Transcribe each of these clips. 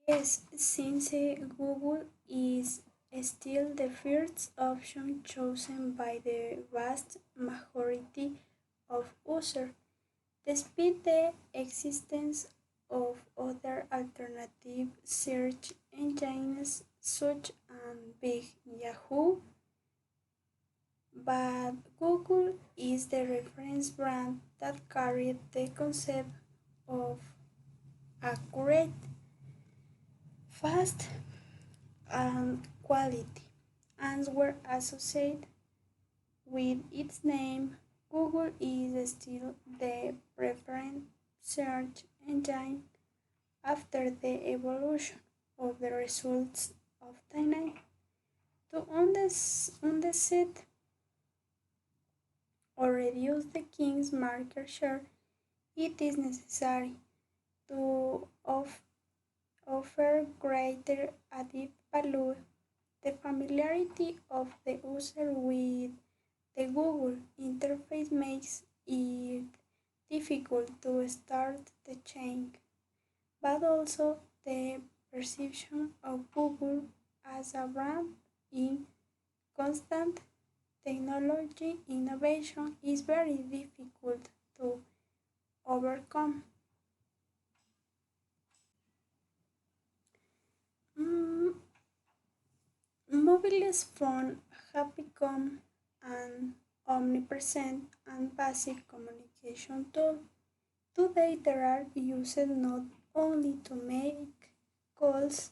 Yes, since Google is still the first option chosen by the vast majority of users, despite the existence of other alternative search engines such as Bing Yahoo, but Google is the reference brand that carried the concept of accurate, fast, and quality, and were associated with its name. Google is still the preferred search engine after the evolution of the results of the to unseat or reduce the king's market share. It is necessary to offer greater added value. The familiarity of the user with the Google interface makes it difficult to start the change, but also the perception of Google as a brand in constant technology innovation is very difficult to overcome. Mm, Mobile phones have become an omnipresent and basic communication tool. Today they are used not only to make calls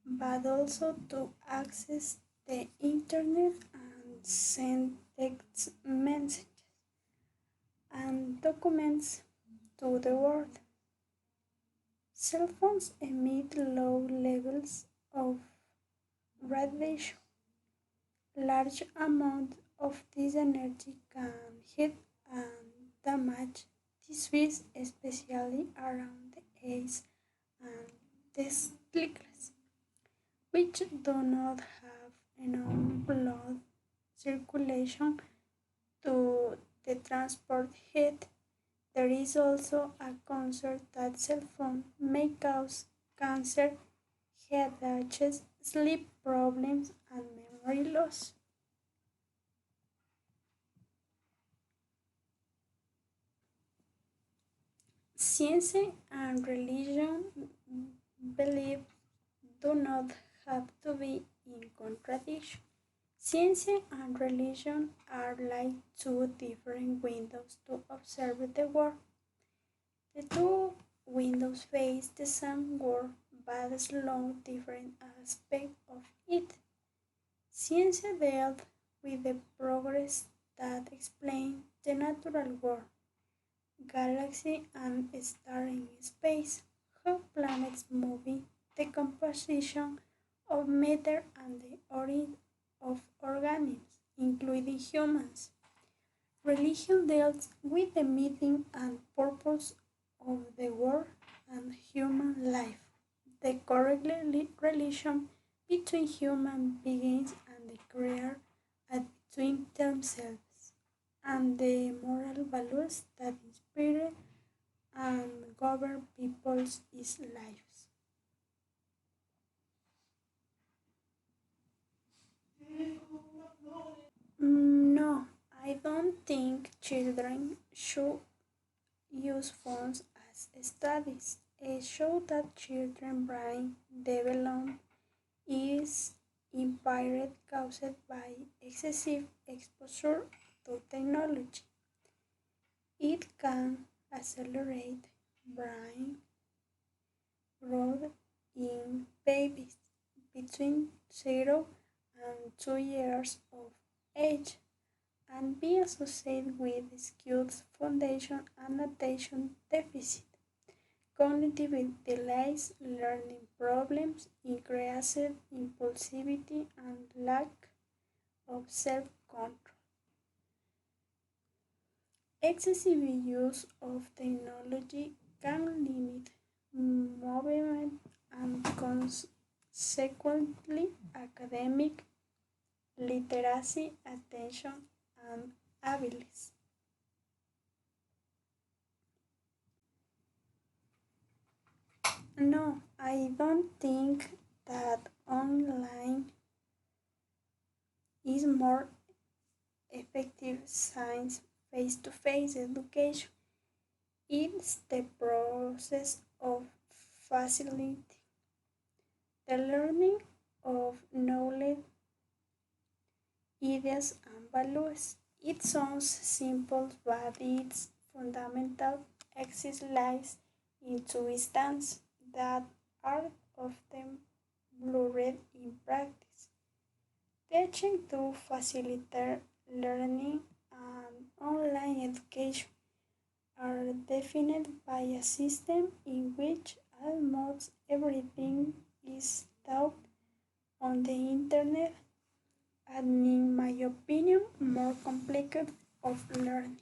but also to access the internet and send text messages and documents to the world. Cell phones emit low levels of radiation. Large amounts of this energy can hit and damage tissues, especially around the eyes and testicles, which do not have enough blood circulation to the transport heat. There is also a concern that cell phone may cause cancer, headaches, sleep problems, and memory loss. Science and religion belief do not have to be in contradiction. Science and religion are like two different windows to observe the world. The two windows face the same world but slow different aspects of it. Science dealt with the progress that explain the natural world, galaxy and star in space, how planets move, the composition of matter and the origin of organisms, including humans. Religion deals with the meaning and purpose of the world and human life, the correct relation between human beings and the creator and between themselves, and the moral values that inspire and govern people's lives. No, I don't think children should use phones as studies. A show that children brain development is impaired caused by excessive exposure to technology. It can accelerate brain growth in babies between 0 and 2 years of age and be associated with skills foundation and attention deficit, cognitive delays, learning problems, increased impulsivity, and lack of self-control. Excessive use of technology can limit movement and consequently academic literacy, attention, and abilities. No, I don't think that online is more effective science face-to-face education. It's the process of facilitating the learning of knowledge, ideas, and values. It sounds simple, but its fundamental axis lies in two instances that are often blurred in practice. Teaching to facilitate learning and online education are defined by a system in which almost everything is taught on the internet and in my opinion more complicated of learning.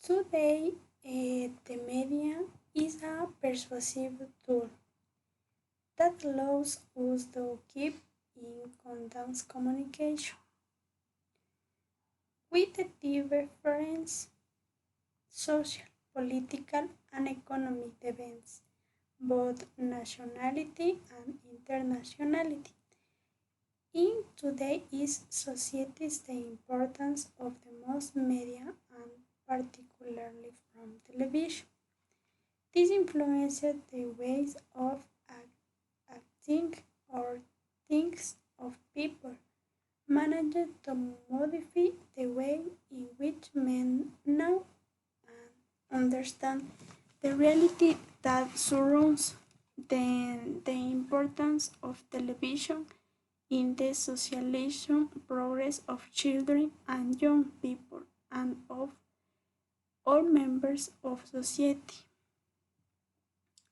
Today, the media is a persuasive tool that allows us to keep in constant communication with the different social, political, and economic events, both nationality and internationality. In today's societies, the importance of the mass media and particularly from television. This influenced the ways of acting or things of people, managed to modify the way in which men now understand the reality that surrounds the importance of television in the socialization progress of children and young people and of all members of society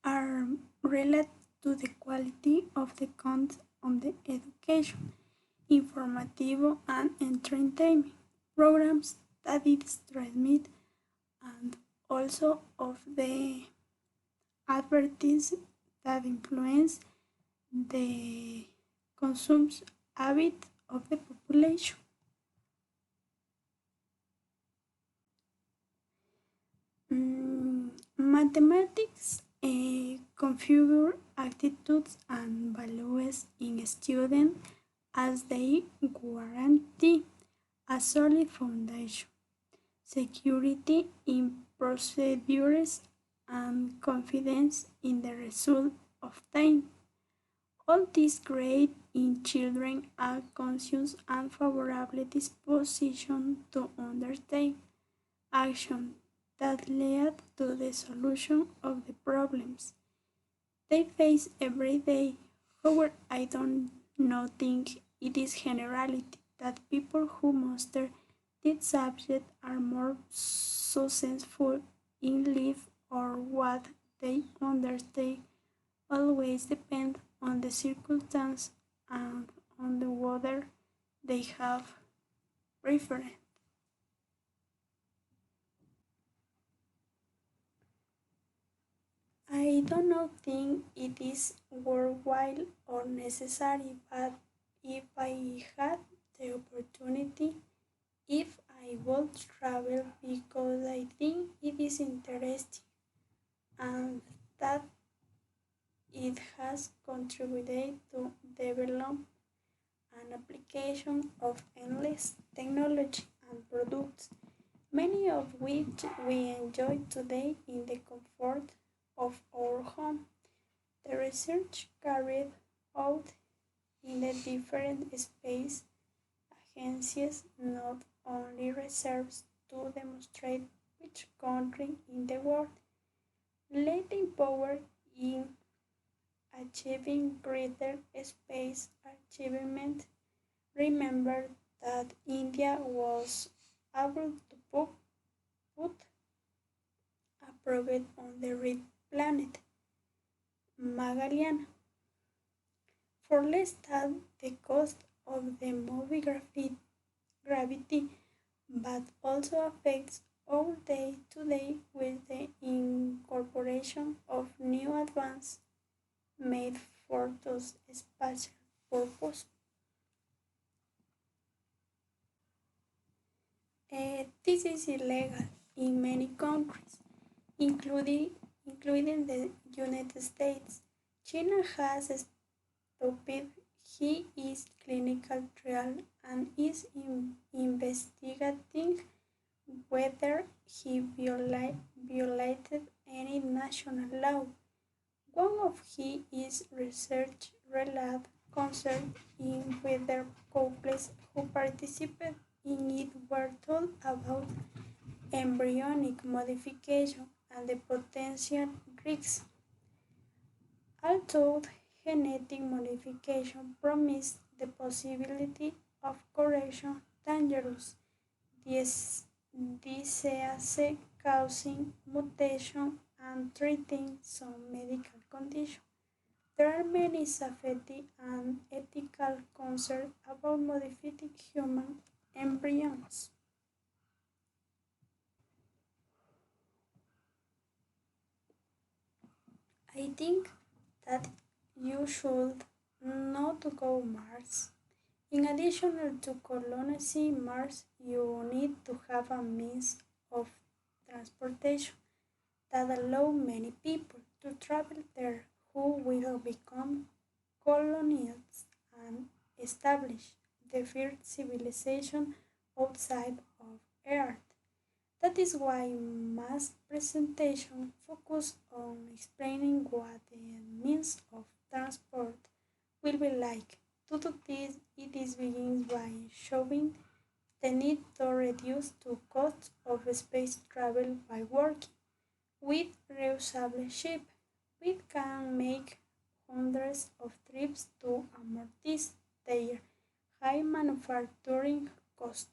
are related to the quality of the content of the education, informative and entertainment programs that it transmit and also of the advertisements that influence the consumption habit of the population. Mathematics configure attitudes and values in students as they guarantee a solid foundation, security in procedures, and confidence in the result obtained. All this create in children a conscious and favorable disposition to undertake action that lead to the solution of the problems they face every day. However, I don't not think it is generality that people who master this subject are more successful in life or what they undertake always depend on the circumstance and on the whether they have preference. I do not think it is worthwhile or necessary, but if I had the opportunity, if I would travel because I think it is interesting and that it has contributed to develop an application of endless technology and products, many of which we enjoy today in the comfort of our home. The research carried out in the different space agencies not only serves to demonstrate which country in the world leading power in achieving greater space achievement. Remember that India was able to put a probe on the red planet Magellan for less than the cost of the movie gravity, but also affects our day to day with the incorporation of new advances made for those special purposes. This is illegal in many countries, including, including the United States. China has stopped his clinical trial and is investigating whether he violated any national law. One of his research related concerned in whether couples who participated in it were told about embryonic modification and the potential risks. Although genetic modification promised the possibility of correction dangerous disease causing mutation and treating some medical conditions. There are many safety and ethical concerns about modifying human embryons. I think that you should not go Mars. In addition to colonizing Mars, you need to have a means of transportation that allow many people to travel there who will become colonists and establish the first civilization outside of Earth. That is why mass presentation focus on explaining what the means of transport will be like. To do this, it is begins by showing the need to reduce the cost of space travel by working with reusable ship. We can make hundreds of trips to amortize their high manufacturing cost.